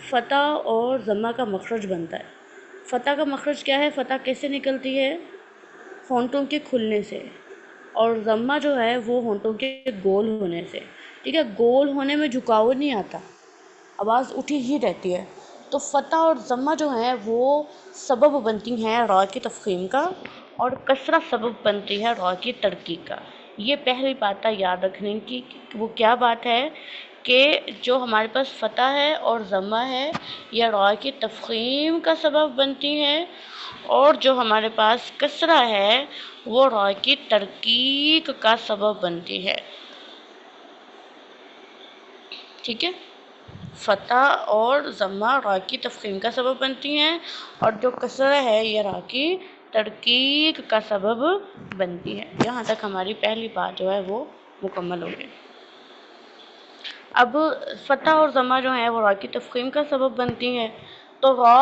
فتح اور ضمہ کا مخرج بنتا ہے۔ فتح کا مخرج کیا ہے؟ فتح کیسے نکلتی ہے؟ ہونٹوں کے کھلنے سے، اور ضمہ جو ہے وہ ہونٹوں کے گول ہونے سے، ٹھیک ہے؟ گول ہونے میں جھکاؤ نہیں آتا، آواز اٹھی ہی رہتی ہے۔ تو فتح اور ضمہ جو ہیں وہ سبب بنتی ہیں را کی تفخیم کا، اور کسرہ سبب بنتی ہے را کی ترقی کا۔ یہ پہلی بات ہے یاد رکھنے کی۔ وہ کیا بات ہے کہ جو ہمارے پاس فتح ہے اور ضمہ ہے یہ را کی تفخیم کا سبب بنتی ہیں، اور جو ہمارے پاس کسرہ ہے وہ را کی ترقیق کا سبب بنتی ہے، ٹھیک ہے؟ فتح اور ضمہ را کی تفخیم کا سبب بنتی ہیں، اور جو کسرہ ہے یہ را کی ترقیق کا سبب بنتی ہے۔ یہاں تک ہماری پہلی بات جو ہے وہ مکمل ہو گئی۔ اب فتح اور ضمہ جو ہیں وہ را کی تفخیم کا سبب بنتی ہیں، تو را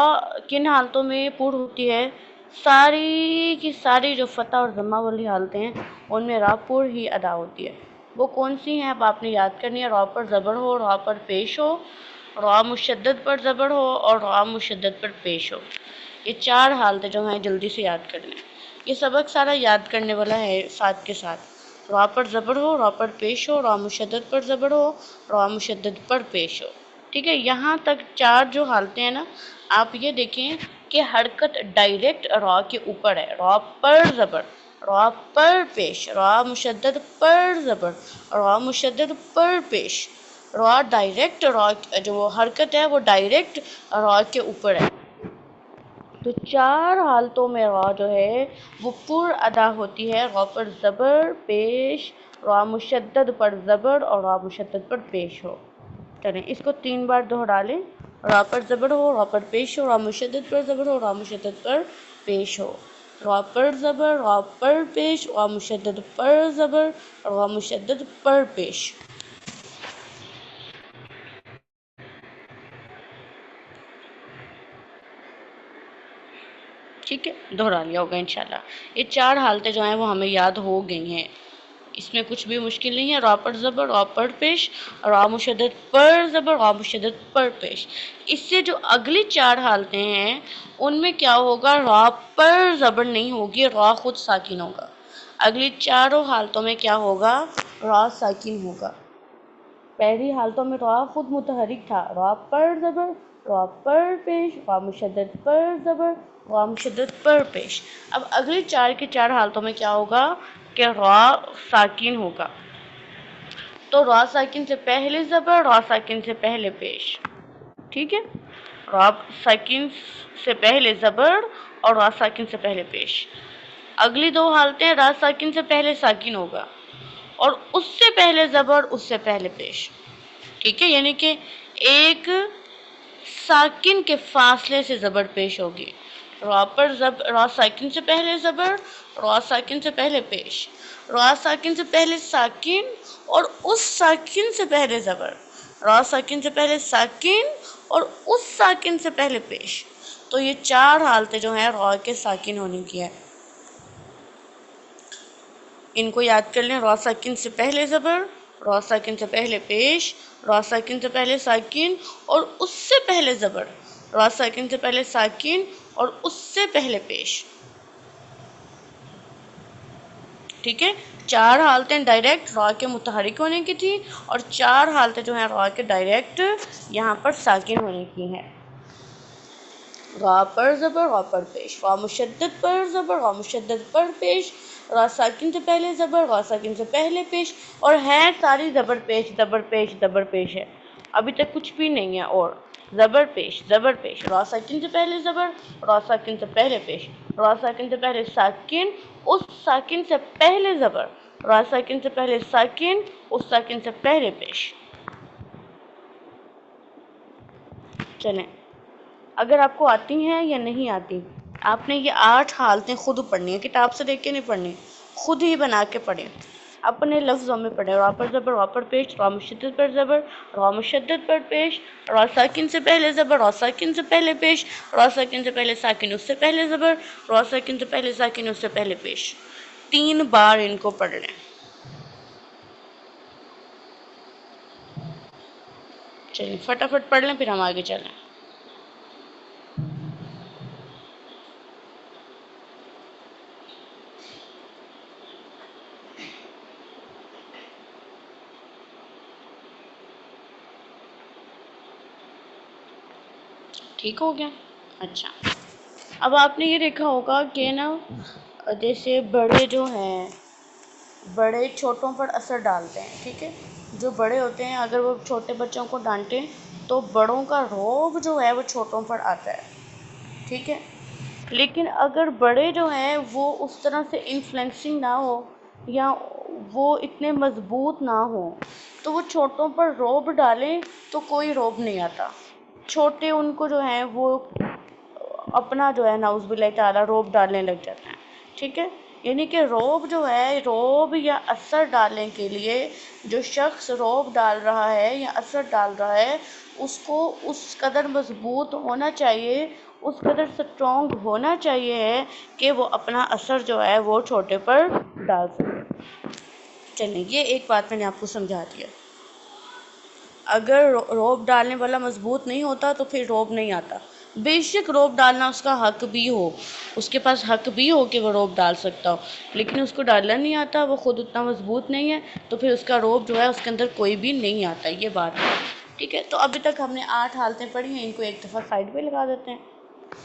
کن حالتوں میں پر ہوتی ہے؟ ساری کی ساری جو فتح اور ضمہ والی حالتیں ہیں ان میں را پر ہی ادا ہوتی ہے۔ وہ کون سی ہیں؟ اب آپ نے یاد کرنی ہے۔ را پر زبر ہو، را پر پیش ہو، را مشدد پر زبر ہو، اور را مشدد پر پیش ہو۔ یہ چار حالتیں جو ہیں جلدی سے یاد کر لیں۔ یہ سبق سارا یاد کرنے والا ہے ساتھ کے ساتھ۔ را پر زبر ہو، را پر پیش ہو، را مشدد پر زبر ہو، را مشدد پر پیش ہو، ٹھیک ہے؟ یہاں تک چار جو حالتیں ہیں نا، آپ یہ دیکھیں کہ حرکت ڈائریکٹ را کے اوپر ہے۔ را پر زبر، را پر پیش، را مشدد پر زبر، را مشدد پر پیش۔ را ڈائریکٹ، را جو حرکت ہے وہ ڈائریکٹ را کے اوپر ہے۔ تو چار حالتوں میں را جو ہے وہ پر ادا ہوتی ہے۔ را پر زبر پیش، را مشدد پر زبر، اور را مشدد پر پیش ہو۔ چلیں اس کو 3 بار دہرا لیں۔ را پر زبر ہو، را پر پیش ہو، را مشدد پر زبر ہو، را مشدد پر پیش ہو۔ را پر زبر، را پر پیش، را مشدد پر زبر، را مشدد پر پیش۔ ٹھیک ہے، دہرا لیا ہوگا انشاءاللہ۔ یہ چار حالتیں جو ہیں وہ ہمیں یاد ہو گئی ہیں، اس میں کچھ بھی مشکل نہیں ہے۔ را پر زبر، را پر پیش، را مشدد پر زبر، را مشدد پر پیش۔ اس سے جو اگلی چار حالتیں ہیں ان میں کیا ہوگا؟ را پر زبر نہیں ہوگی، را خود ساکن ہوگا۔ اگلی چاروں حالتوں میں کیا ہوگا؟ را ساکن ہوگا۔ پہلی حالتوں میں را خود متحرک تھا، را پر زبر، را پر پیش، را مشدد پر زبر، را مشدد پر پیش۔ اب اگلی چار کی چار حالتوں میں کیا ہوگا کہ را ساکن ہوگا۔ تو را ساکن سے پہلے زبر، را ساکن سے پہلے پیش، ٹھیک ہے؟ را ساکن سے پہلے زبر اور را ساکن سے پہلے پیش۔ اگلی دو حالتیں را ساکن سے پہلے ساکن ہوگا، اور اس سے پہلے زبر، اس سے پہلے پیش، ٹھیک ہے؟ یعنی کہ ایک ساکن کے فاصلے سے زبر پیش ہوگی۔ را پر را ساکن سے پہلے زبر، را ساکن سے پہلے پیش، را ساکن سے پہلے ساکن اور اس ساکن سے پہلے زبر، را ساکن سے پہلے ساکن اور اس ساکن سے پہلے پیش۔ تو یہ چار حالتیں جو ہیں را کے ساکن ہونے کی ہے، ان کو یاد کر لیں۔ را ساکن سے پہلے زبر، را ساکن سے پہلے پیش، را ساکن سے پہلے ساکن اور اس سے پہلے زبر، را ساکن سے پہلے ساکن اور اس سے پہلے پیش، ٹھیک ہے؟ چار حالتیں ڈائریکٹ را کے متحرک ہونے کی تھی، اور چار حالتیں جو ہیں را کے ڈائریکٹ یہاں پر ساکن ہونے کی ہیں۔ را پر زبر، را پر پیش، را مشدد پر زبر، را مشدد پر پیش، را ساکن سے پہلے زبر، را ساکن سے پہلے پیش، اور ہے ساری زبر پیش زبر پیش زبر پیش ہے، ابھی تک کچھ بھی نہیں ہے اور زبر پیش زبر پیش۔ را ساکن سے پہلے زبر، را ساکن سے پہلے پیش، را ساکن سے پہلے ساکن، اس ساکن سے پہلے زبر، را ساکن سے پہلے ساکن، اس ساکن سے پہلے پیش۔ چلیں اگر آپ کو آتی ہیں یا نہیں آتی، آپ نے یہ 8 حالتیں خود پڑھنی ہیں، کتاب سے دیکھ کے نہیں پڑھنی، خود ہی بنا کے پڑھیں، اپنے لفظوں میں پڑھیں۔ را پر زبر، را پر پیش، را مشدد پر زبر، را مشدد پر پیش، را ساکن سے پہلے زبر، را ساکن سے پہلے پیش، را ساکن سے پہلے ساکن اس سے پہلے زبر، را ساکن سے پہلے ساکن اس سے پہلے پیش۔ 3 بار ان کو پڑھ لیں۔ چلیے فٹافٹ پڑھ لیں پھر ہم آگے چلیں۔ ٹھیک ہو گیا؟ اچھا، اب آپ نے یہ دیکھا ہوگا کہ نا جیسے بڑے جو ہیں بڑے چھوٹوں پر اثر ڈالتے ہیں، ٹھیک ہے، جو بڑے ہوتے ہیں اگر وہ چھوٹے بچوں کو ڈانٹیں تو بڑوں کا رعب جو ہے وہ چھوٹوں پر آتا ہے، ٹھیک ہے، لیکن اگر بڑے جو ہیں وہ اس طرح سے انفلوئنسنگ نہ ہو یا وہ اتنے مضبوط نہ ہوں تو وہ چھوٹوں پر رعب ڈالیں تو کوئی رعب نہیں آتا، چھوٹے ان کو جو ہیں وہ اپنا جو ہے نعوذ باللہ تعالیٰ رعب ڈالنے لگ جاتے ہیں، ٹھیک ہے، یعنی کہ رعب جو ہے، رعب یا اثر ڈالنے کے لیے جو شخص رعب ڈال رہا ہے یا اثر ڈال رہا ہے اس کو اس قدر مضبوط ہونا چاہیے، اس قدر سٹرونگ ہونا چاہیے ہے کہ وہ اپنا اثر جو ہے وہ چھوٹے پر ڈال سکے۔ چلیں یہ ایک بات میں نے آپ کو سمجھا دیا، اگر رعب ڈالنے والا مضبوط نہیں ہوتا تو پھر رعب نہیں آتا، بے شک رعب ڈالنا اس کا حق بھی ہو، اس کے پاس حق بھی ہو کہ وہ رعب ڈال سکتا ہو، لیکن اس کو ڈالنا نہیں آتا، وہ خود اتنا مضبوط نہیں ہے تو پھر اس کا رعب جو ہے اس کے اندر کوئی بھی نہیں آتا، یہ بات ہے، ٹھیک ہے۔ تو ابھی تک ہم نے 8 حالتیں پڑھی ہیں، ان کو ایک دفعہ سائڈ پہ لگا دیتے ہیں،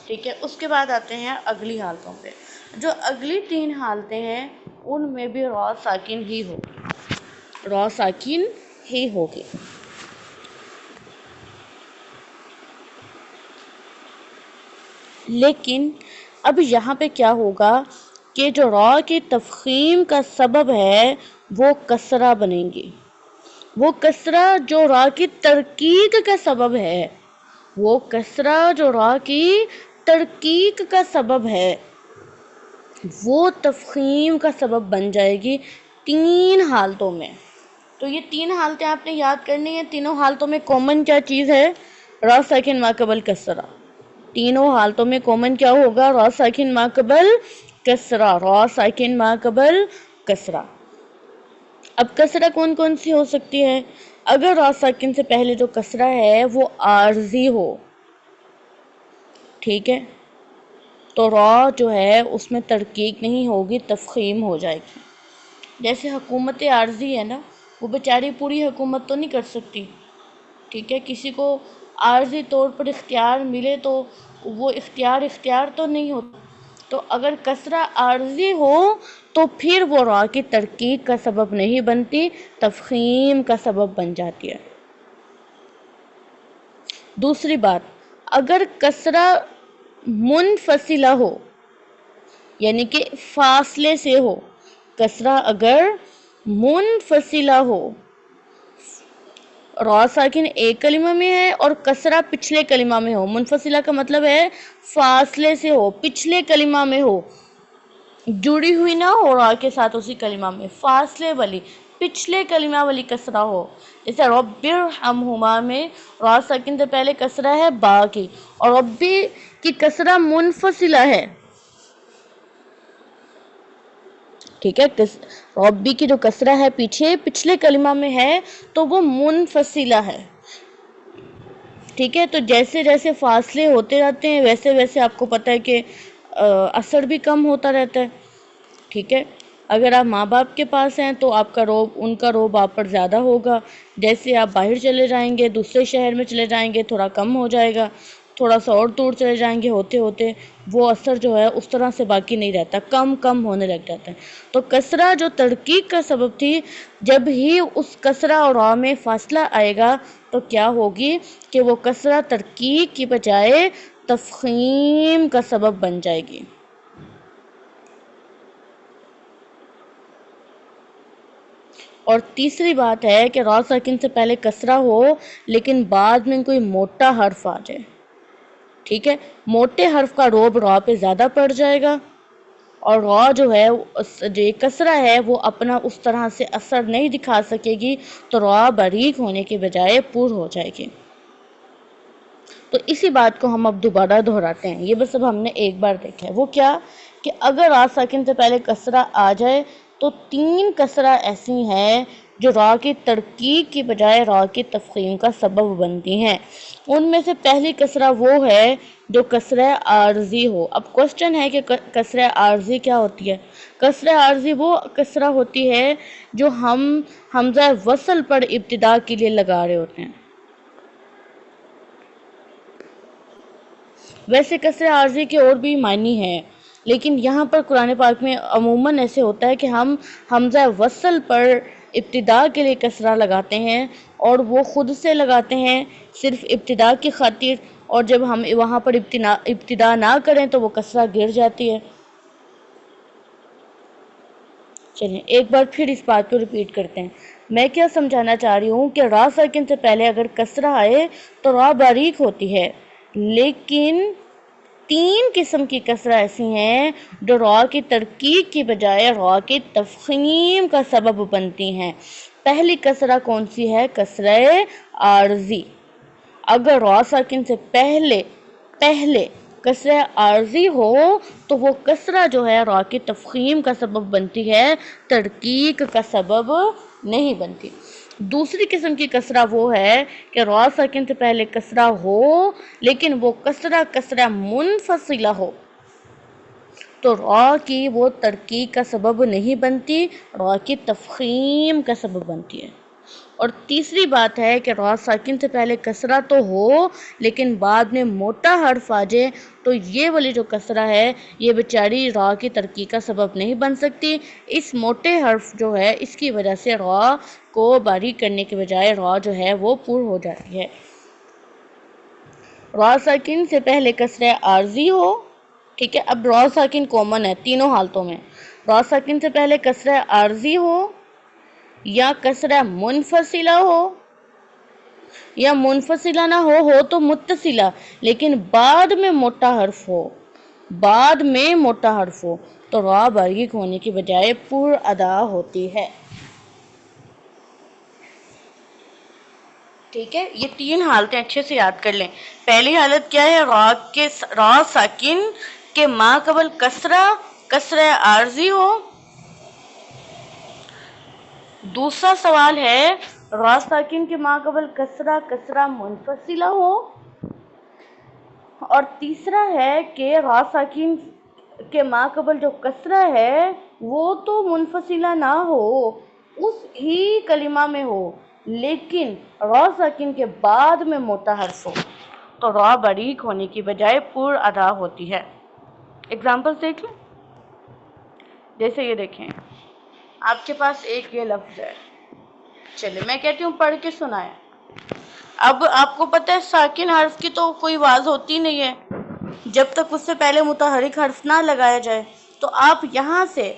ٹھیک ہے۔ اس کے بعد آتے ہیں اگلی حالتوں پہ، جو اگلی 3 حالتیں ہیں ان میں بھی را ساکن ہی ہوگی، را ساکن ہی ہوگی۔ لیکن اب یہاں پہ کیا ہوگا کہ جو را کی تفخیم کا سبب ہے وہ کسرہ بنیں گی، وہ کسرہ جو را کی ترقیق کا سبب ہے، وہ کسرہ جو را کی ترقیق کا سبب ہے وہ تفخیم کا سبب بن جائے گی 3 حالتوں میں۔ تو یہ 3 حالتیں آپ نے یاد کرنی ہیں، تینوں حالتوں میں کومن کیا چیز ہے؟ را ساکن ما قبل کسرہ، تینوں حالتوں میں کومن کیا ہوگا؟ را ساکن ما قبل کسرہ، را ساکن ما قبل کسرہ۔ اب کسرہ کون کون سی ہو سکتی ہے؟ اگر را ساکن سے پہلے جو کسرہ ہے وہ عارضی ہو، ٹھیک ہے، تو را جو ہے اس میں ترقیق نہیں ہوگی، تفخیم ہو جائے گی۔ جیسے حکومت عارضی ہے نا، وہ بیچاری پوری حکومت تو نہیں کر سکتی، ٹھیک ہے، کسی کو عارضی طور پر اختیار ملے تو وہ اختیار تو نہیں ہوتا، تو اگر کسرہ عارضی ہو تو پھر وہ را کی ترقیق کا سبب نہیں بنتی، تفخیم کا سبب بن جاتی ہے۔ دوسری بات، اگر کسرہ منفصلہ ہو یعنی کہ فاصلے سے ہو، کسرہ اگر منفصلہ ہو، را ساکن ایک کلمہ میں ہے اور کسرہ پچھلے کلمہ میں ہو، منفصلہ کا مطلب ہے فاصلے سے ہو، پچھلے کلمہ میں ہو، جڑی ہوئی نہ ہو را کے ساتھ اسی کلمہ میں، فاصلے والی پچھلے کلمہ والی کسرہ ہو، جیسے رب ارحمہما میں را ساکن سے پہلے کسرہ ہے با کی، اور ربی کی کسرہ منفصلہ ہے، ٹھیک ہے، ربی کی جو کسرہ ہے پیچھے پچھلے کلمہ میں ہے تو وہ منفصلہ ہے، ٹھیک ہے۔ تو جیسے جیسے فاصلے ہوتے رہتے ہیں ویسے ویسے آپ کو پتہ ہے کہ اثر بھی کم ہوتا رہتا ہے، ٹھیک ہے۔ اگر آپ ماں باپ کے پاس ہیں تو آپ کا رعب، ان کا رعب آپ پر زیادہ ہوگا، جیسے آپ باہر چلے جائیں گے، دوسرے شہر میں چلے جائیں گے تھوڑا کم ہو جائے گا، تھوڑا سا اور دور چلے جائیں گے ہوتے ہوتے وہ اثر جو ہے اس طرح سے باقی نہیں رہتا، کم ہونے لگ جاتا ہے۔ تو کسرہ جو ترقیق کا سبب تھی، جب ہی اس کسرہ اور را میں فاصلہ آئے گا تو کیا ہوگی کہ وہ کسرہ ترقیق کی بجائے تفخیم کا سبب بن جائے گی۔ اور تیسری بات ہے کہ را ساکن سے پہلے کسرہ ہو لیکن بعد میں کوئی موٹا حرف آ جائے، ٹھیک ہے، موٹے حرف کا رعب را پہ زیادہ پڑ جائے گا، اور را جو ہے جو کسرہ ہے وہ اپنا اس طرح سے اثر نہیں دکھا سکے گی، تو را باریک ہونے کے بجائے پر ہو جائے گی۔ تو اسی بات کو ہم اب دوبارہ دہراتے ہیں، یہ بس اب ہم نے ایک بار دیکھا ہے، وہ کیا کہ اگر را ساکن سے پہلے کسرہ آ جائے تو 3 کسرہ ایسی ہیں جو را کی ترقیق کی بجائے را کی تفخیم کا سبب بنتی ہیں۔ ان میں سے پہلی کسرہ وہ ہے جو کسرہ عارضی ہو۔ اب کوسچن ہے کہ کسرہ عارضی کیا ہوتی ہے؟ کسرہ عارضی وہ کسرہ ہوتی ہے جو ہم حمزہ وصل پر ابتدا کے لیے لگا رہے ہوتے ہیں، ویسے کسرہ عارضی کے اور بھی معنی ہیں، لیکن یہاں پر قرآن پاک میں عموماً ایسے ہوتا ہے کہ ہم حمزہ وصل پر ابتدا کے لیے کسرہ لگاتے ہیں، اور وہ خود سے لگاتے ہیں صرف ابتدا کی خاطر، اور جب ہم وہاں پر ابتدا نہ کریں تو وہ کسرہ گر جاتی ہے۔ چلیں ایک بار پھر اس بات کو ریپیٹ کرتے ہیں۔ میں کیا سمجھانا چاہ رہی ہوں کہ را ساکن سے پہلے اگر کسرہ آئے تو را باریک ہوتی ہے، لیکن 3 قسم کی کسرہ ایسی ہیں جو را کی ترکیب کی بجائے را کی تفخیم کا سبب بنتی ہیں۔ پہلی کسرہ کون سی ہے؟ کسرہ عارضی۔ اگر را ساکن سے پہلے کسرہ عارضی ہو تو وہ کسرہ جو ہے را کی تفخیم کا سبب بنتی ہے، ترکیب کا سبب نہیں بنتی۔ دوسری قسم کی کسرہ وہ ہے کہ را ساکن سے پہلے کسرہ ہو لیکن وہ کسرہ منفصلہ ہو، تو را کی وہ ترکیب کا سبب نہیں بنتی، را کی تفخیم کا سبب بنتی ہے۔ اور تیسری بات ہے کہ را ساکن سے پہلے کسرہ تو ہو لیکن بعد میں موٹا حرف آ جائے تو یہ والی جو کسرہ ہے یہ بیچاری را کی ترکیب کا سبب نہیں بن سکتی۔ اس موٹے حرف جو ہے اس کی وجہ سے را کو باریک کرنے کے بجائے را جو ہے وہ پر ہو جاتی ہے۔ را ساکن سے پہلے کسرہ عارضی ہو، ٹھیک ہے، اب را ساکن کامن ہے تینوں حالتوں میں، را ساکن سے پہلے کسرہ عارضی ہو یا کسرہ منفصلہ ہو، یا منفصلہ نہ ہو تو متصلہ لیکن بعد میں موٹا حرف ہو، تو را باریک ہونے کی بجائے پر ادا ہوتی ہے۔ ٹھیک ہے، یہ 3 حالتیں اچھے سے یاد کر لیں۔ پہلی حالت کیا ہے؟ را ساکن کے ما قبل کسرہ عارضی ہو۔ دوسرا سوال ہے را ساکن کے ما قبل کسرہ منفصلہ ہو، اور تیسرا ہے کہ را ساکن کے ما قبل جو کسرہ ہے وہ تو منفصلہ نہ ہو، اس ہی کلمہ میں ہو، لیکن را ساکن کے بعد میں موٹا حرف ہو، تو را باریک ہونے کی بجائے پر ادا ہوتی ہے۔ اگزامپل دیکھ لیں، جیسے یہ دیکھیں آپ کے پاس ایک یہ لفظ ہے، چلے میں کہتی ہوں پڑھ کے سنائیں۔ اب آپ کو پتہ ہے ساکن حرف کی تو کوئی آواز ہوتی نہیں ہے جب تک اس سے پہلے متحرک حرف نہ لگایا جائے، تو آپ یہاں سے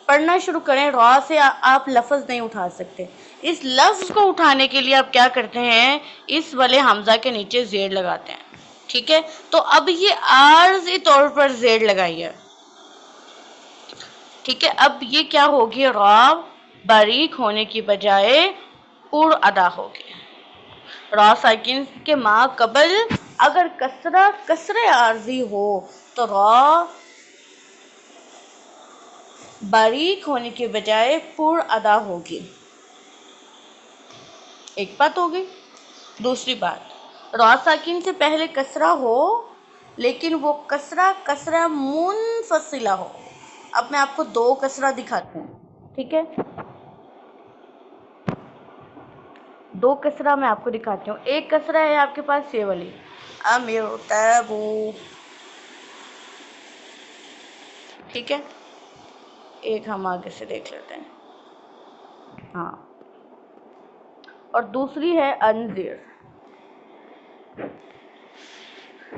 پڑھنا شروع کریں، را سے آپ لفظ نہیں اٹھا سکتے۔ اس لفظ کو اٹھانے کے لیے آپ کیا کرتے ہیں؟ اس والے حمزہ کے نیچے زیر لگاتے ہیں، ٹھیک ہے؟ تو اب یہ عارضی طور پر زیر لگائی ہے، ٹھیک ہے؟ اب یہ کیا ہوگی؟ را باریک ہونے کی بجائے پر ادا ہوگی۔ را ساکن کے ما قبل اگر کسرہ عارضی ہو تو را باریک ہونے کے بجائے پر ادا ہوگی۔ ایک بات ہوگی۔ دوسری بات، را ساکن سے پہلے کسرہ ہو لیکن وہ کسرہ منفصلہ ہو۔ اب میں آپ کو 2 کسرہ دکھاتی ہوں، ٹھیک ہے؟ 2 کسرہ میں آپ کو دکھاتی ہوں۔ ایک کسرہ ہے آپ کے پاس یہ والی، امیر تابو، ٹھیک ہے؟ ایک ہم آگے سے دیکھ لیتے ہیں، ہاں، اور دوسری ہے انذر۔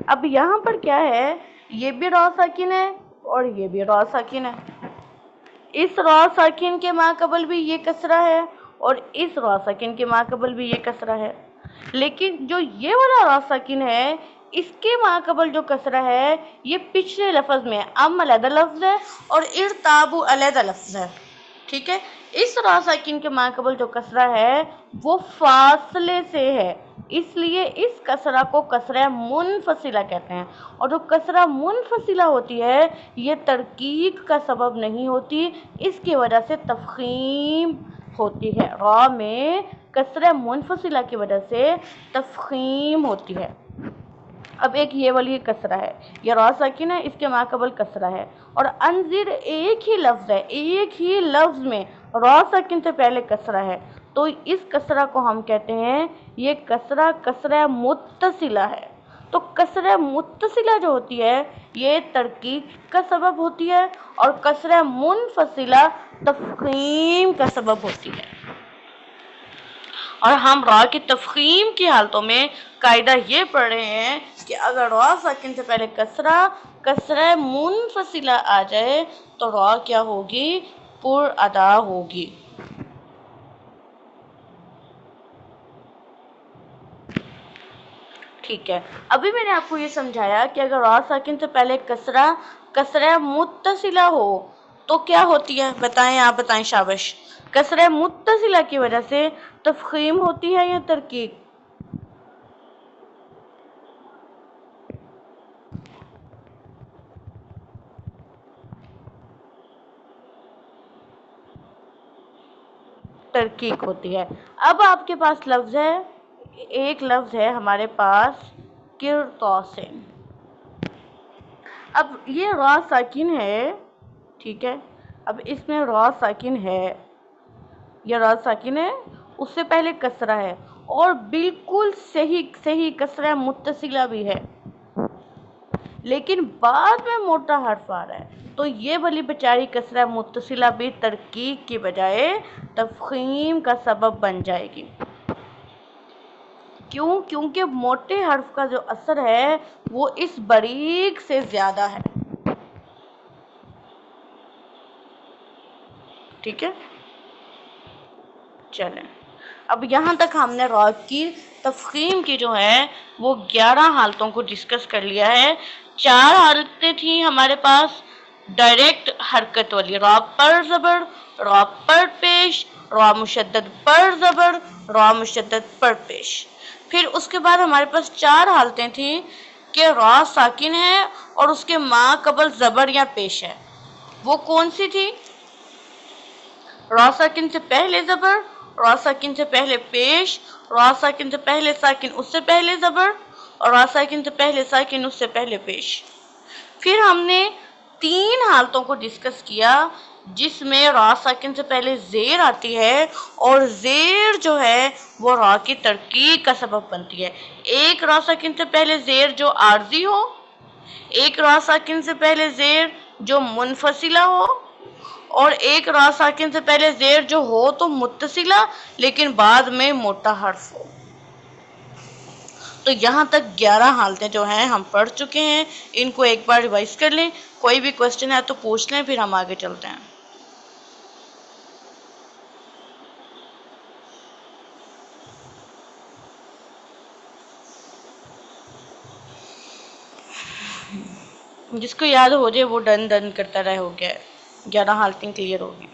اب یہاں پر کیا ہے؟ یہ بھی را ساکن ہے اور یہ بھی را ساکن ہے۔ اس را ساکن کے ما قبل بھی یہ کسرہ ہے اور اس را ساکن کے ما قبل بھی یہ کسرہ ہے، لیکن جو یہ والا را ساکن ہے اس کے ما قبل جو کسرہ ہے یہ پچھلے لفظ میں علیحدہ لفظ ہے اور ارتاب علیحدہ لفظ ہے، ٹھیک ہے؟ اس را ساکن کے ما قبل جو کسرہ ہے وہ فاصلے سے ہے، اس لیے اس کسرہ کو کسرہ منفصلہ کہتے ہیں، اور جو کسرہ منفصلہ ہوتی ہے یہ ترکیب کا سبب نہیں ہوتی، اس کی وجہ سے تفخیم ہوتی ہے۔ را میں کسرہ منفصلہ کی وجہ سے تفخیم ہوتی ہے۔ اب ایک یہ والی کسرہ ہے، یہ را ساکن ہے، اس کے ما قبل کسرہ ہے، اور انذر ایک ہی لفظ ہے، ایک ہی لفظ میں را ساکن سے پہلے کسرہ ہے، تو اس کسرہ کو ہم کہتے ہیں یہ کسرہ متصلہ ہے۔ تو کسرہ متصلہ جو ہوتی ہے یہ ترکیب کا سبب ہوتی ہے، اور کسرہ منفصلہ تفخیم کا سبب ہوتی ہے۔ اور ہم را کی تفخیم کی حالتوں میں قاعدہ یہ پڑھ رہے ہیں کہ اگر را ساکن سے پہلے کسرہ منفصلہ آ جائے تو را کیا ہوگی؟ پر ادا ہوگی۔ ٹھیک ہے، ابھی میں نے آپ کو یہ سمجھایا کہ اگر را ساکن سے پہلے کسرہ متصلہ ہو تو کیا ہوتی ہے؟ بتائیں، آپ بتائیں، شابش۔ کسرہ متصلہ کی وجہ سے تفخیم ہوتی ہے یا ترکیب؟ ترکیب ہوتی ہے۔ اب آپ کے پاس لفظ ہے، ایک لفظ ہے ہمارے پاس قرطاسن۔ اب یہ را ساکن ہے، ٹھیک ہے، اب اس میں را ساکن ہے، یہ را ساکن ہے، اس سے پہلے کسرہ ہے، اور بالکل صحیح کسرہ متصلہ بھی ہے، لیکن بعد میں موٹا حرف آ رہا ہے، تو یہ والی بیچاری کسرہ متصلہ بھی ترکیب کی بجائے تفخیم کا سبب بن جائے گی۔ کیوں؟ کیونکہ موٹے حرف کا جو اثر ہے وہ اس باریک سے زیادہ ہے۔ ٹھیک ہے، چلیں، اب یہاں تک ہم نے را کی تفخیم کی جو ہے وہ 11 حالتوں کو ڈسکس کر لیا ہے۔ 4 حالتیں تھیں ہمارے پاس ڈائریکٹ حرکت والی، را پر زبر، را پر پیش، را مشدد پر زبر، را مشدد پر پیش۔ پھر اس کے بعد ہمارے پاس 4 حالتیں تھیں کہ را ساکن ہے اور اس کے ما قبل زبر یا پیش ہے۔ وہ کون سی تھی؟ را ساکن سے پہلے زبر، را ساکن سے پہلے پیش، را ساکن سے پہلے ساکن اس سے پہلے زبر، اور را ساکن سے پہلے ساکن اس سے پہلے پیش۔ پھر ہم نے 3 حالتوں کو ڈسکس کیا جس میں را ساکن سے پہلے زیر آتی ہے اور زیر جو ہے وہ را کی ترکیب کا سبب بنتی ہے۔ ایک را ساکن سے پہلے زیر جو عارضی ہو، ایک را ساکن سے پہلے زیر جو منفصلہ ہو، اور ایک را ساکن سے پہلے زیر جو ہو تو متصلہ لیکن بعد میں موٹا حرف ہو۔ تو یہاں تک 11 حالتیں جو ہیں ہم پڑھ چکے ہیں، ان کو ایک بار ریوائز کر لیں، کوئی بھی کوسچن ہے تو پوچھ لیں، پھر ہم آگے چلتے ہیں۔ جس کو یاد ہو جائے وہ ڈن کرتا رہے، ہو گیا، 11 حالتیں کلیئر ہو گئی۔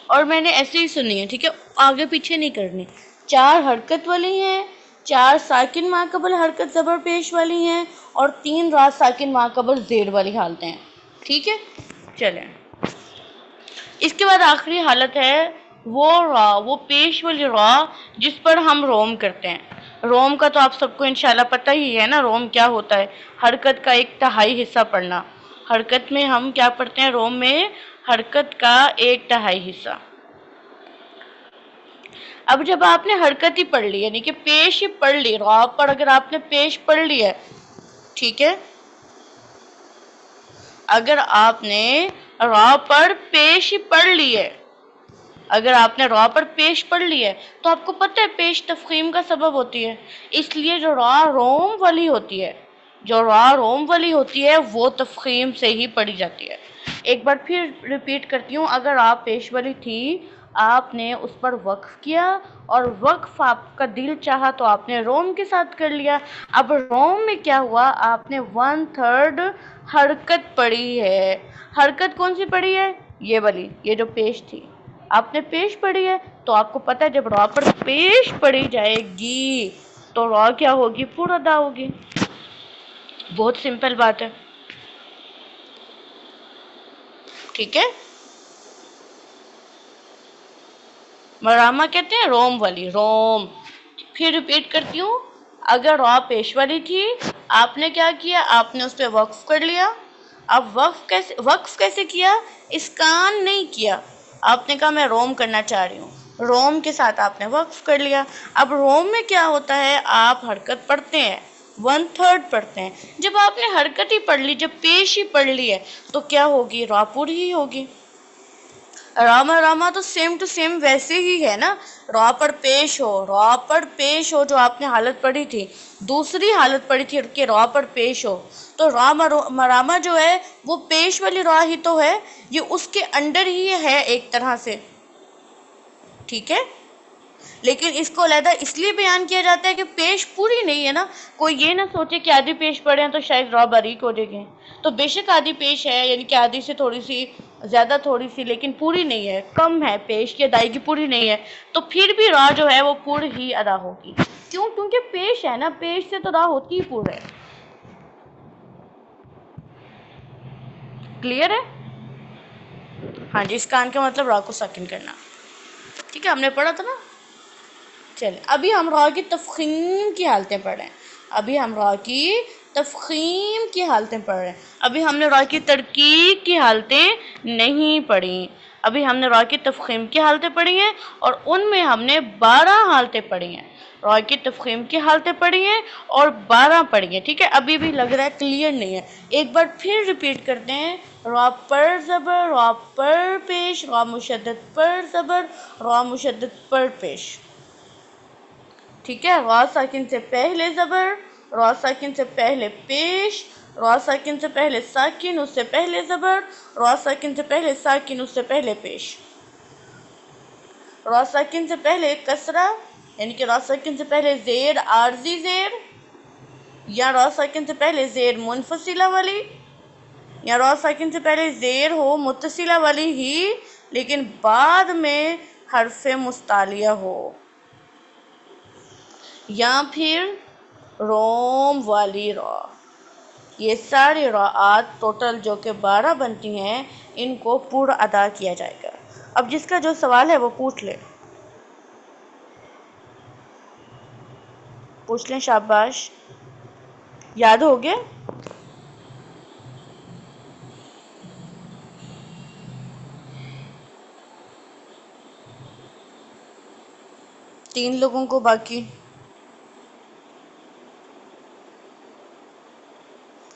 اور میں نے ایسے ہی سنی ہے، ٹھیک ہے، آگے پیچھے نہیں کرنی۔ 4 حرکت والی ہیں، 4 ساکن ما قبل حرکت زبر پیش والی ہیں، اور 3 را ساکن ما قبل زیر والی حالتیں ہیں، ٹھیک ہے، چلیں۔ اس کے بعد آخری حالت ہے وہ پیش والی را جس پر ہم روم کرتے ہیں۔ روم کا تو آپ سب کو انشاءاللہ پتہ ہی ہے نا، روم کیا ہوتا ہے؟ حرکت کا 1/3 حصہ پڑھنا۔ حرکت میں ہم کیا پڑھتے ہیں؟ روم میں حرکت کا 1/3 حصہ۔ اب جب آپ نے حرکت ہی پڑھ لی، یعنی کہ پیش ہی پڑھ لی، را پر اگر آپ نے پیش پڑھ لی ہے، ٹھیک ہے، اگر آپ نے را پر پیش ہی پڑھ لی ہے، اگر آپ نے را پر پیش پڑھ لی ہے تو آپ کو پتہ ہے پیش تفخیم کا سبب ہوتی ہے، اس لیے جو را روم والی ہوتی ہے وہ تفخیم سے ہی پڑھی جاتی ہے۔ ایک بار پھر ریپیٹ کرتی ہوں، اگر آپ پیش والی تھی، آپ نے اس پر وقف کیا اور وقف آپ کا دل چاہا تو آپ نے روم کے ساتھ کر لیا۔ اب روم میں کیا ہوا؟ آپ نے 1/3 حرکت پڑھی ہے۔ حرکت کون سی پڑھی ہے؟ یہ والی، یہ جو پیش تھی، آپ نے پیش پڑھی ہے، تو آپ کو پتہ ہے جب را پر پیش پڑھی جائے گی تو را کیا ہوگی؟ پر ادا ہوگی۔ بہت سمپل بات ہے، ٹھیک ہے۔ مرامہ کہتے ہیں روم والی، روم۔ پھر ریپیٹ کرتی ہوں، اگر را پیش والی تھی، آپ نے کیا کیا؟ آپ نے اس پہ وقف کر لیا، اب وقف کیسے کیا؟ اسکان نہیں کیا، آپ نے کہا میں روم کرنا چاہ رہی ہوں، روم کے ساتھ آپ نے وقف کر لیا۔ اب روم میں کیا ہوتا ہے، آپ حرکت پڑھتے ہیں، 1/3 پڑھتے ہیں۔ جب آپ نے حرکت ہی پڑھ لی، جب پیش ہی پڑھ لی ہے، تو کیا ہوگی؟ را پوری ہی ہوگی۔ راما تو سیم ٹو سیم ویسے ہی ہے نا، را پر پیش ہو جو آپ نے حالت پڑھی تھی، دوسری حالت پڑھی تھی کہ را پر پیش ہو، تو راما جو ہے وہ پیش والی را ہی تو ہے، یہ اس کے انڈر ہی ہے ایک طرح سے، ٹھیک ہے؟ لیکن اس کو علیحدہ اس لیے بیان کیا جاتا ہے کہ پیش پوری نہیں ہے نا، کوئی یہ نہ سوچے کہ آدھی پیش پڑھے ہیں تو شاید را باریک ہو جائے گی، تو بے شک آدھی پیش ہے، یعنی کہ آدھی سے تھوڑی سی زیادہ، تھوڑی سی، لیکن پوری نہیں ہے، کم ہے، پیش کی ادائیگی پوری نہیں ہے، تو پھر بھی را جو ہے وہ پور ہی ادا ہوگی۔ کیوں؟ کیونکہ پیش ہے نا، پیش سے تو را ہوتی ہی پور ہے۔ کلیئر ہے؟ ہاں جی، اسکان کا مطلب را کو ساکن کرنا، ٹھیک ہے، ہم نے پڑھا تھا نا۔ چلیں ابھی ہم را کی تفخیم کی حالتیں پڑھ رہے ہیں، ابھی ہم را کی تفخیم کی حالتیں پڑھ رہے ہیں، ابھی ہم نے را کی ترکیب کی حالتیں نہیں پڑھی، ابھی ہم نے را کی تفخیم کی حالتیں پڑھی ہیں، اور ان میں ہم نے 12 حالتیں پڑھی ہیں، را کی تفخیم کی حالتیں پڑھی ہیں اور 12 پڑھی ہیں، ٹھیک ہے؟ ابھی بھی لگ رہا ہے کلیئر نہیں ہے، ایک بار پھر ریپیٹ کرتے ہیں۔ را پر زبر، را پر پیش، را مشدد پر زبر، را مشدد پر پیش، ٹھیک ہے؟ را ساکن سے پہلے زبر، را ساکن سے پہلے پیش، را ساکن سے پہلے ساکن، اس سے پہلے زبر، را ساکن سے پہلے ساکن، اس سے پہلے پیش، را ساکن سے پہلے کسرہ، یعنی کہ را ساکن سے پہلے زیر عارضی زیر، یا را ساکن سے پہلے زیر منفصلہ والی، یا را ساکن سے پہلے زیر ہو متصلہ والی ہی لیکن بعد میں حرف مستعلیہ ہو، یا پھر روم والی را۔ یہ ساری راءات ٹوٹل جو کہ 12 بنتی ہیں، ان کو پورا ادا کیا جائے گا۔ اب جس کا جو سوال ہے وہ پوچھ لیں، شاباش، یاد ہو گیا؟ تین لوگوں کو باقی،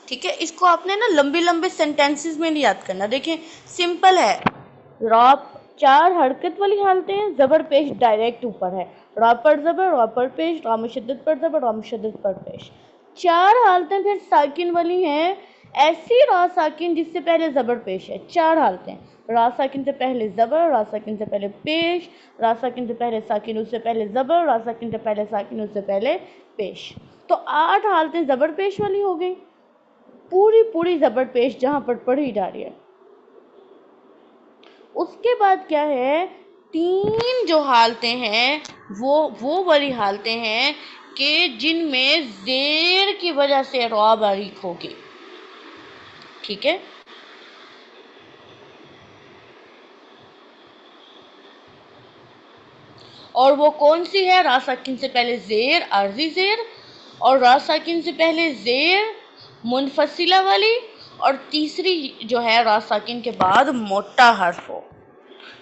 ٹھیک ہے؟ اس کو آپ نے نا لمبے سینٹینسز میں نہیں یاد کرنا، دیکھیں سمپل ہے، را 4 حرکت والی حالتیں ہیں، زبر پیش ڈائریکٹ اوپر ہے، را پر زبر، را پر پیش، را مشدد پر زبر، را مشدد پر پیش، 4 حالتیں پھر ساکن والی ہیں، ایسی را ساکن جس سے پہلے زبر پیش ہے، 4 حالتیں، را ساکن سے پہلے زبر، را ساکن سے پہلے پیش، را ساکن سے پہلے ساکن، اس سے پہلے زبر، را ساکن سے پہلے ساکن، اس سے پہلے پیش، تو 8 حالتیں زبر پیش والی ہو گئی، پوری زبر پیش جہاں پر پڑھی جا رہی ہے۔ اس کے بعد کیا ہے، 3 جو حالتیں ہیں وہ والی حالتیں ہیں کہ جن میں زیر کی وجہ سے را باریک ہوگی، ٹھیک ہے؟ اور وہ کون سی ہے؟ را ساکن سے پہلے زیر عارضی زیر، اور را ساکن سے پہلے زیر منفصلہ والی، اور تیسری جو ہے را ساکن کے بعد موٹا حرف ہو،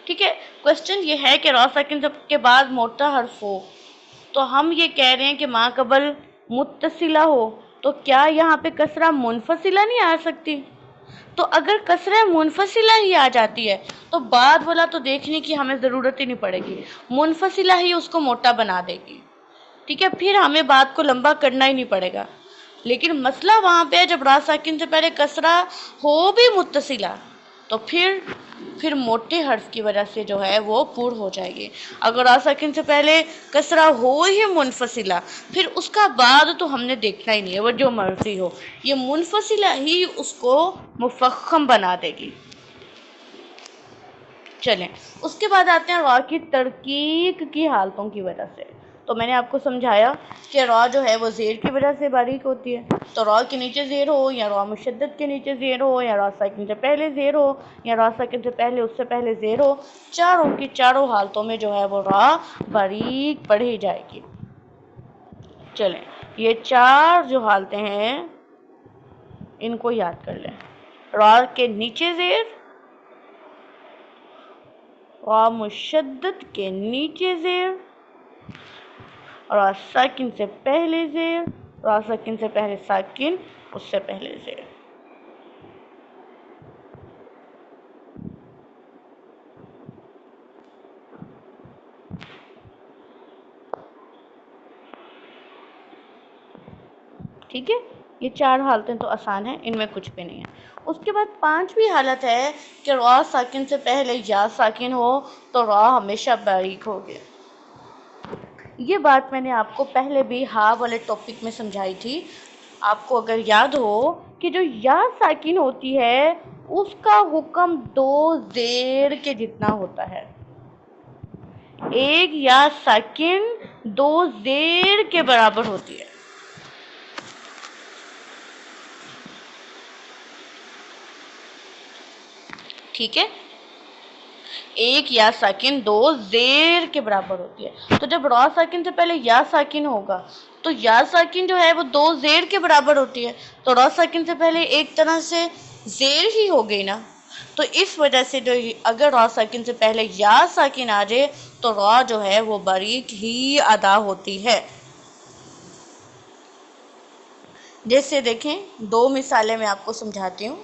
ٹھیک ہے؟ کوشچن یہ ہے کہ را ساکن کے بعد موٹا حرف ہو، تو ہم یہ کہہ رہے ہیں کہ ما قبل متصلہ ہو، تو کیا یہاں پہ کسرہ منفصلہ نہیں آ سکتی؟ تو اگر کسرہ منفصلہ ہی آ جاتی ہے تو بعد والا تو دیکھنے کی ہمیں ضرورت ہی نہیں پڑے گی، منفصلہ ہی اس کو موٹا بنا دے گی، ٹھیک ہے؟ پھر ہمیں بات کو لمبا کرنا ہی نہیں پڑے گا، لیکن مسئلہ وہاں پہ جب را ساکن سے پہلے کسرہ ہو بھی متصلہ تو پھر موٹے حرف کی وجہ سے جو ہے وہ پور ہو جائے گی، اگر را ساکن سے پہلے کسرہ ہو ہی منفصلہ پھر اس کا بعد تو ہم نے دیکھنا ہی نہیں ہے، وہ جو مرضی ہو، یہ منفصلہ ہی اس کو مفخم بنا دے گی۔ چلیں اس کے بعد آتے ہیں را کی ترکیب کی حالتوں کی وجہ سے، تو میں نے آپ کو سمجھایا کہ را جو ہے وہ زیر کی وجہ سے باریک ہوتی ہے، تو را کے نیچے زیر ہو، یا را مشدد کے نیچے زیر ہو، یا را ساکن سے پہلے زیر ہو، یا را ساکن سے پہلے اس سے پہلے زیر ہو، چاروں کی چاروں حالتوں میں جو ہے وہ را باریک پڑھی جائے گی۔ چلیں یہ 4 جو حالتیں ہیں ان کو یاد کر لیں، را کے نیچے زیر، را مشدد کے نیچے زیر، را ساکن سے پہلے زیر، را ساکن سے پہلے ساکن، اس سے پہلے زیر۔ ٹھیک ہے، یہ 4 حالتیں تو آسان ہیں، ان میں کچھ بھی نہیں ہے۔ اس کے بعد 5ویں حالت ہے کہ را ساکن سے پہلے یا ساکن ہو تو را ہمیشہ باریک ہوگی۔ یہ بات میں نے آپ کو پہلے بھی ہا والے ٹاپک میں سمجھائی تھی۔ آپ کو اگر یاد ہو کہ جو یا ساکن ہوتی ہے اس کا حکم 2 زیر کے جتنا ہوتا ہے۔ ایک یا ساکن 2 زیر کے برابر ہوتی ہے۔ ٹھیک ہے، ایک یا ساکن 2 زیر کے برابر ہوتی ہے۔ تو جب را ساکن سے پہلے یا ساکن ہوگا تو یا ساکن جو ہے وہ 2 زیر کے برابر ہوتی ہے، تو را ساکن سے پہلے ایک طرح سے زیر ہی ہو گئی نا۔ تو اس وجہ سے جو اگر را ساکن سے پہلے یا ساکن آ جائے تو را جو ہے وہ باریک ہی ادا ہوتی ہے۔ جیسے دیکھیں 2 مثالیں میں آپ کو سمجھاتی ہوں۔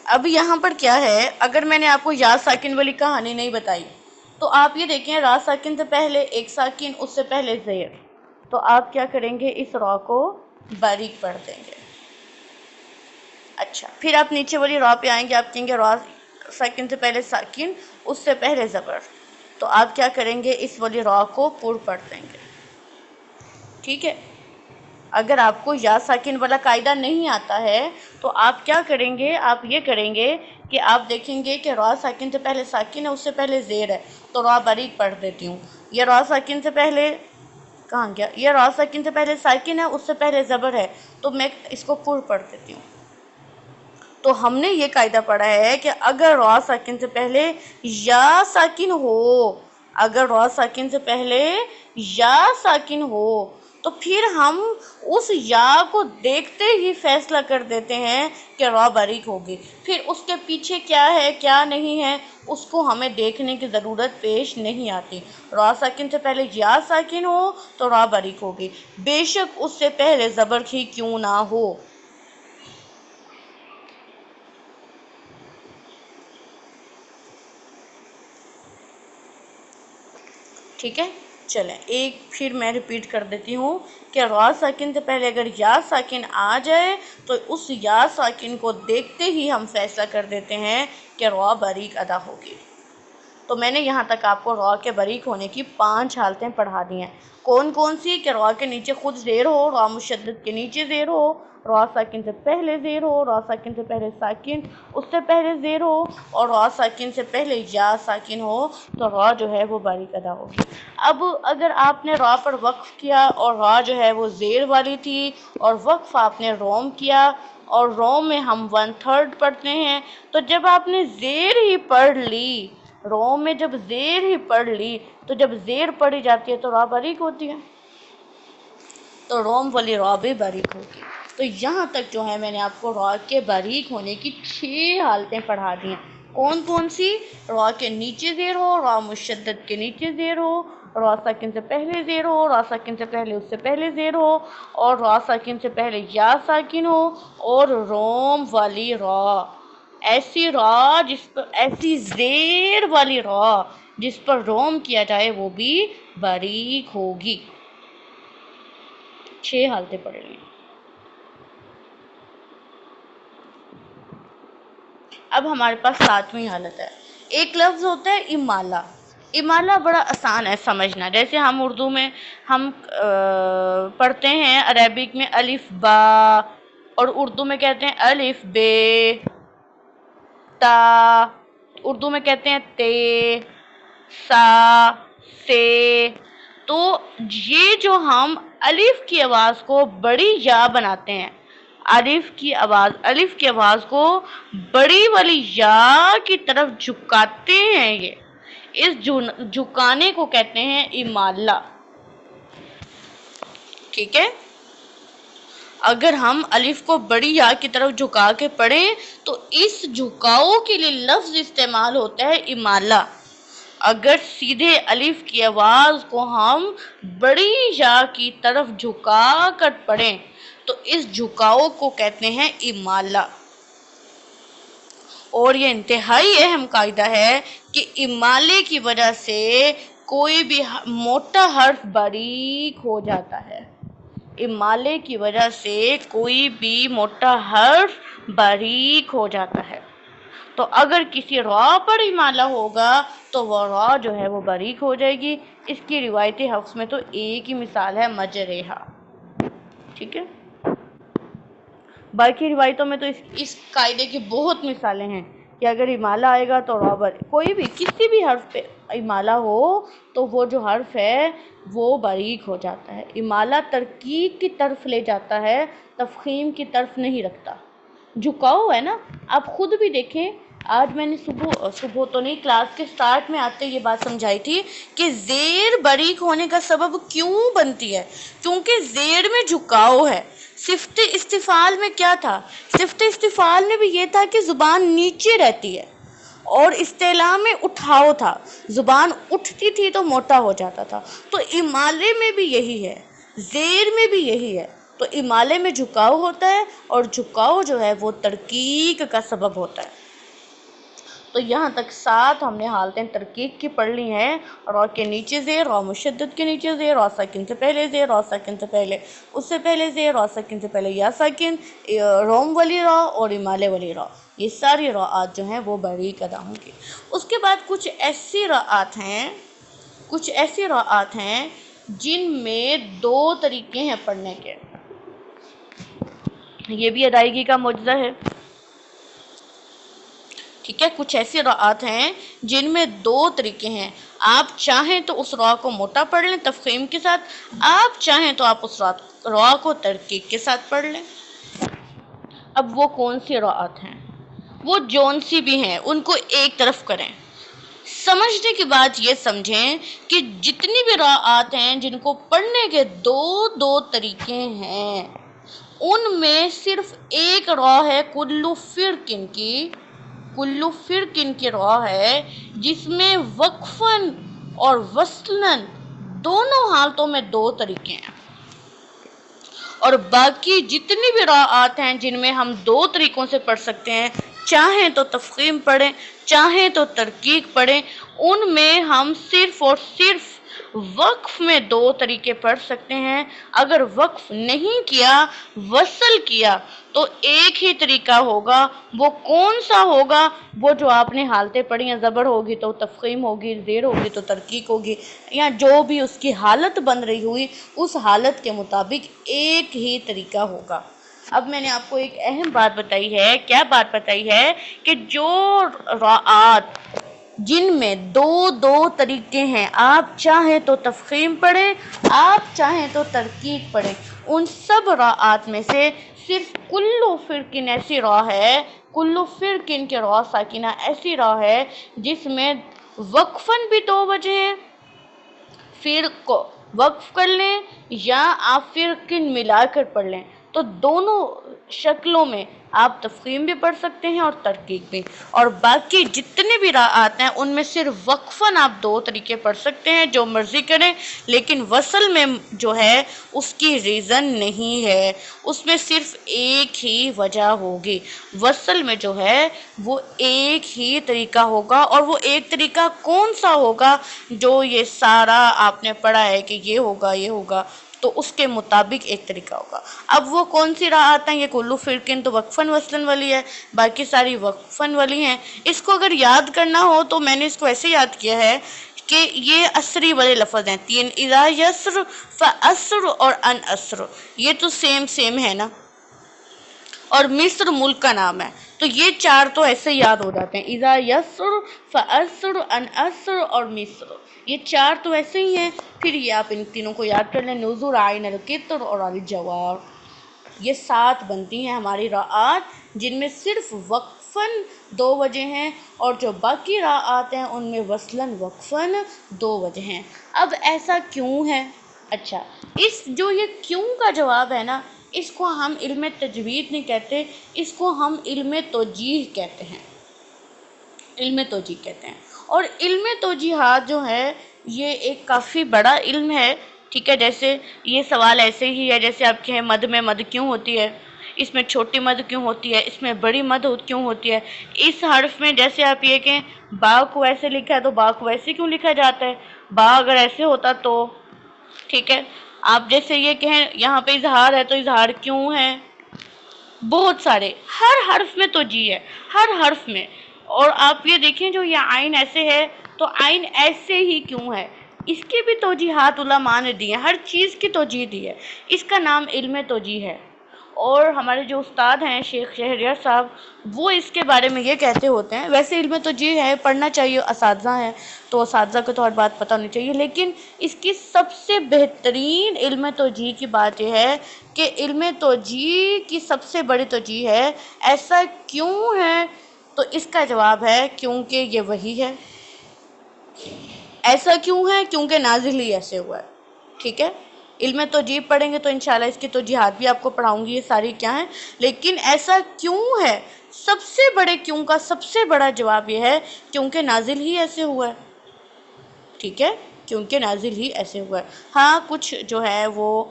اب یہاں پر کیا ہے، اگر میں نے آپ کو یا ساکن والی کہانی نہیں بتائی تو آپ یہ دیکھیں را ساکن سے پہلے ایک ساکن، اس سے پہلے زیر، تو آپ کیا کریں گے، اس را کو باریک پڑھ دیں گے۔ اچھا، پھر آپ نیچے والی را پہ آئیں گے، آپ کہیں گے را ساکن سے پہلے ساکن، اس سے پہلے زبر، تو آپ کیا کریں گے، اس والی را کو پر پڑھ دیں گے۔ ٹھیک ہے، اگر آپ کو یا ساکن والا قاعدہ نہیں آتا ہے تو آپ کیا کریں گے، آپ یہ کریں گے کہ آپ دیکھیں گے کہ را ساکن سے پہلے ساکن ہے، اس سے پہلے زیر ہے، تو را باریک پڑھ دیتی ہوں۔ یہ را ساکن سے پہلے کہاں گیا، یہ را ساکن سے پہلے ساکن ہے، اس سے پہلے زبر ہے، تو میں اس کو پر پڑھ دیتی ہوں۔ تو ہم نے یہ قاعدہ پڑھا ہے کہ اگر را ساکن سے پہلے یا ساکن ہو، اگر را ساکن سے پہلے یا ساکن ہو تو پھر ہم اس یا کو دیکھتے ہی فیصلہ کر دیتے ہیں کہ را باریک ہوگی۔ پھر اس کے پیچھے کیا ہے کیا نہیں ہے اس کو ہمیں دیکھنے کی ضرورت پیش نہیں آتی۔ را ساکن سے پہلے یا ساکن ہو تو را باریک ہوگی، بے شک اس سے پہلے زبر ہی کیوں نہ ہو۔ ٹھیک ہے، چلیں ایک پھر میں ریپیٹ کر دیتی ہوں کہ را ساکن سے پہلے اگر یا ساکن آ جائے تو اس یا ساکن کو دیکھتے ہی ہم فیصلہ کر دیتے ہیں کہ را باریک ادا ہوگی۔ تو میں نے یہاں تک آپ کو را کے باریک ہونے کی 5 حالتیں پڑھا دی ہیں۔ کون کون سی، کہ را کے نیچے خود زیر ہو، را مشدد کے نیچے زیر ہو، را ساکن سے پہلے زیر ہو، را ساکن سے پہلے ساکن، اس سے پہلے زیر ہو، اور را ساکن سے پہلے یا ساکن ہو تو را جو ہے وہ باریک ادا ہوگی۔ اب اگر آپ نے را پر وقف کیا اور را جو ہے وہ زیر والی تھی اور وقف آپ نے روم کیا، اور روم میں ہم 1/3 پڑھتے ہیں، تو جب آپ نے زیر ہی پڑھ لی، روم میں جب زیر ہی پڑھ لی تو جب زیر پڑھی جاتی ہے تو را باریک ہوتی ہے، تو روم والی را بھی باریک ہوگی۔ تو یہاں تک جو ہے میں نے آپ کو را کے باریک ہونے کی 6 حالتیں پڑھا دی ہیں۔ کون کون سی، را کے نیچے زیر ہو، را مشدد کے نیچے زیر ہو، را ساکن سے پہلے زیر ہو، را ساکن سے پہلے اس سے پہلے زیر ہو، اور را ساکن سے پہلے یا ساکن ہو، اور روم والی را، ایسی را جس پر، ایسی زیر والی را جس پر روم کیا جائے وہ بھی باریک ہوگی۔ 6 حالتیں پڑھ لی۔ اب ہمارے پاس 7ویں حالت ہے۔ ایک لفظ ہوتا ہے امالہ۔ امالہ بڑا آسان ہے سمجھنا، جیسے ہم اردو میں ہم پڑھتے ہیں عربک میں الف با، اور اردو میں کہتے ہیں الف بے، تا اردو میں کہتے ہیں تے، سا، سے۔ تو یہ جو ہم الف کی آواز کو بڑی یا بناتے ہیں، الف کی آواز کو بڑی والی یا کی طرف جھکاتے ہیں، یہ اس جھکانے کو کہتے ہیں امالہ۔ ٹھیک ہے، اگر ہم الف کو بڑی یا کی طرف جھکا کے پڑھیں تو اس جھکاؤ کے لیے لفظ استعمال ہوتا ہے امالہ۔ اگر سیدھے الف کی آواز کو ہم بڑی یا کی طرف جھکا کر پڑھیں تو اس جھکاؤ کو کہتے ہیں امالہ۔ اور یہ انتہائی اہم قاعدہ ہے کہ امالے کی وجہ سے کوئی بھی موٹا حرف باریک ہو جاتا ہے۔ امالے کی وجہ سے کوئی بھی موٹا حرف باریک ہو جاتا ہے۔ تو اگر کسی را پر امالہ ہوگا تو وہ را جو ہے وہ باریک ہو جائے گی۔ اس کی روایتی حفظ میں تو ایک ہی مثال ہے مجریہا، ٹھیک ہے۔ باقی روایتوں میں تو اس قاعدے کی بہت مثالیں ہیں کہ اگر امالہ آئے گا تو را کوئی بھی کسی بھی حرف پہ امالہ ہو تو وہ جو حرف ہے وہ باریک ہو جاتا ہے۔ امالہ ترکیب کی طرف لے جاتا ہے، تفخیم کی طرف نہیں رکھتا۔ جھکاؤ ہے نا، آپ خود بھی دیکھیں، آج میں نے صبح تو نہیں، کلاس کے سٹارٹ میں آتے یہ بات سمجھائی تھی کہ زیر باریک ہونے کا سبب کیوں بنتی ہے؟ کیونکہ زیر میں جھکاؤ ہے۔ صفت استفعال میں کیا تھا؟ صفت استفعال میں بھی یہ تھا کہ زبان نیچے رہتی ہے، اور استعلاء میں اٹھاؤ تھا، زبان اٹھتی تھی تو موٹا ہو جاتا تھا۔ تو امالے میں بھی یہی ہے، زیر میں بھی یہی ہے۔ تو امالے میں جھکاؤ ہوتا ہے، اور جھکاؤ جو ہے وہ ترقیق کا سبب ہوتا ہے۔ تو یہاں تک 7 ہم نے حالتیں ترقیق کی پڑھ لی ہیں۔ را کے نیچے زیر، را مشدد کے نیچے زیر، را ساکن سے پہلے زیر، را ساکن سے پہلے اس سے پہلے زیر، را ساکن سے پہلے یا ساکن، روم والی را اور امالے والی را، یہ ساری راءات جو ہیں وہ باریک ادا ہوں گی۔ اس کے بعد کچھ ایسی راءات ہیں جن میں 2 طریقے ہیں پڑھنے کے، یہ بھی ادائیگی کا معجزہ ہے، ٹھیک ہے۔ کچھ ایسی راءات ہیں جن میں 2 طریقے ہیں، آپ چاہیں تو اس را کو موٹا پڑھ لیں تفخیم کے ساتھ، آپ چاہیں تو آپ اس را کو ترقیق کے ساتھ پڑھ لیں۔ اب وہ کون سی راءات ہیں؟ وہ جون سی بھی ہیں، ان کو ایک طرف کریں۔ سمجھنے کی بات یہ سمجھیں کہ جتنی بھی راءات ہیں جن کو پڑھنے کے 2 طریقے ہیں، ان میں صرف ایک را ہے کلو فرقن کی را ہے، جس میں وقفاً اور وصلاً دونوں حالتوں میں 2 طریقے ہیں، اور باقی جتنی بھی راءات ہیں جن میں ہم 2 طریقوں سے پڑھ سکتے ہیں، چاہیں تو تفخیم پڑھیں چاہیں تو ترقیق پڑھیں، ان میں ہم صرف اور صرف وقف میں 2 طریقے پڑھ سکتے ہیں۔ اگر وقف نہیں کیا، وصل کیا، تو ایک ہی طریقہ ہوگا۔ وہ کون سا ہوگا؟ وہ جو آپ نے حالتیں پڑھی ہیں، زبر ہوگی تو تفخیم ہوگی، زیر ہوگی تو ترقیق ہوگی، یا جو بھی اس کی حالت بن رہی ہوئی، اس حالت کے مطابق ایک ہی طریقہ ہوگا۔ اب میں نے آپ کو ایک اہم بات بتائی ہے، کیا بات بتائی ہے؟ کہ جو راءات جن میں 2 طریقے ہیں، آپ چاہیں تو تفخیم پڑھیں، آپ چاہیں تو ترقیق پڑھیں، ان سب راءات میں سے صرف کلو فرقن ایسی را ہے، کلو فرقن کے را ساکنہ ایسی را ہے جس میں وقفاً بھی 2 وجہ ہیں، پھر وقف کر لیں یا آپ فرقن ملا کر پڑھ لیں، تو دونوں شکلوں میں آپ تفخیم بھی پڑھ سکتے ہیں اور ترقیق بھی۔ اور باقی جتنے بھی راءات ہیں ان میں صرف وقفاً آپ 2 طریقے پڑھ سکتے ہیں، جو مرضی کریں، لیکن وصل میں جو ہے اس کی ریزن نہیں ہے، اس میں صرف ایک ہی وجہ ہوگی۔ وصل میں جو ہے وہ ایک ہی طریقہ ہوگا، اور وہ ایک طریقہ کون سا ہوگا؟ جو یہ سارا آپ نے پڑھا ہے کہ یہ ہوگا تو اس کے مطابق ایک طریقہ ہوگا۔ اب وہ کون سی راءات ہیں؟ یہ کلو فرقن تو وقفاً وصلاً والی ہے، باقی ساری وقفاً والی ہیں۔ اس کو اگر یاد کرنا ہو تو میں نے اس کو ایسے یاد کیا ہے کہ یہ عصری والے لفظ ہیں، 3، اذا یسر فاسر اور ان اسر، یہ تو سیم ہے نا، اور مصر ملک کا نام ہے، تو یہ 4 تو ایسے یاد ہو جاتے ہیں، اذا یسر فاسر ان اسر اور مصر، یہ 4 تو ایسے ہی ہیں۔ پھر یہ آپ ان تینوں کو یاد کر لیں، نذر، عین القطر اور الجوار، یہ 7 بنتی ہیں ہماری راءات جن میں صرف وقفاً 2 وجہ ہیں، اور جو باقی راءات ہیں ان میں وصلاً وقفاً 2 وجہ ہیں۔ اب ایسا کیوں ہے؟ اچھا، جو یہ کیوں کا جواب ہے نا، اس کو ہم علم تجوید نہیں کہتے، اس کو ہم علم توجیہ کہتے ہیں، علم توجیہ کہتے ہیں۔ اور علم توجیہات جو ہے یہ ایک کافی بڑا علم ہے، ٹھیک ہے۔ جیسے یہ سوال ایسے ہی ہے جیسے آپ کہیں مد میں مد کیوں ہوتی ہے، اس میں چھوٹی مد کیوں ہوتی ہے، اس میں بڑی مد کیوں ہوتی ہے، اس حرف میں جیسے آپ یہ کہیں با کو ایسے لکھا ہے تو با کو ایسے کیوں لکھا جاتا ہے، با اگر ایسے ہوتا تو، ٹھیک ہے۔ آپ جیسے یہ کہیں یہاں پہ اظہار ہے تو اظہار کیوں ہے، بہت سارے، ہر حرف میں توجیہ ہے، ہر حرف میں۔ اور آپ یہ دیکھیں جو یہ عین ایسے ہے تو عین ایسے ہی کیوں ہے، اس کی بھی توجیہات علماء نے دی ہیں، ہر چیز کی توجیہ دی ہے، اس کا نام علم توجیہ ہے۔ اور ہمارے جو استاد ہیں شیخ شہریار صاحب، وہ اس کے بارے میں یہ کہتے ہوتے ہیں، ویسے علم توجیہ ہے، پڑھنا چاہیے، اساتذہ ہیں تو اساتذہ کو تو ہر بات پتہ ہونی چاہیے، لیکن اس کی سب سے بہترین علم توجیہ کی بات یہ ہے کہ علم توجیہ کی سب سے بڑی توجیہ ہے ایسا کیوں ہے، تو اس کا جواب ہے کیونکہ یہ وحی ہے۔ ایسا کیوں ہے؟ کیونکہ نازل ہی ایسے ہوا ہے، ٹھیک ہے۔ علم توجیہ پڑھیں گے تو انشاءاللہ اس کی توجیہات بھی آپ کو پڑھاؤں گی، یہ ساری کیا ہیں، لیکن ایسا کیوں ہے، سب سے بڑے کیوں کا سب سے بڑا جواب یہ ہے کیونکہ نازل ہی ایسے ہوا ہے، ٹھیک ہے، کیونکہ نازل ہی ایسے ہوا ہے۔ ہاں کچھ جو ہے وہ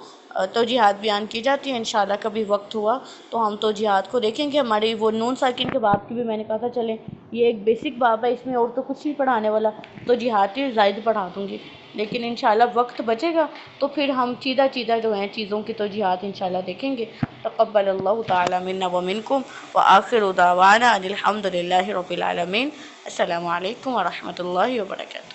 توجیہات بیان کی جاتی ہیں، انشاءاللہ کبھی وقت ہوا تو ہم توجیہات کو دیکھیں گے۔ ہماری وہ نون ساکن کے باب کی بھی میں نے کہا تھا چلیں یہ ایک بیسک باب ہے، اس میں اور تو کچھ نہیں پڑھانے والا، توجیہات ہی زائد پڑھا دوں گی، لیکن انشاءاللہ وقت بچے گا تو پھر ہم چیدہ جو ہیں چیزوں کی توجیہات انشاءاللہ دیکھیں گے۔ تقبل اللہ تعالی منا ومنکم وآخر دعوانا ان الحمد للہ رب العالمین۔ السلام علیکم ورحمۃ اللہ وبرکاتہ۔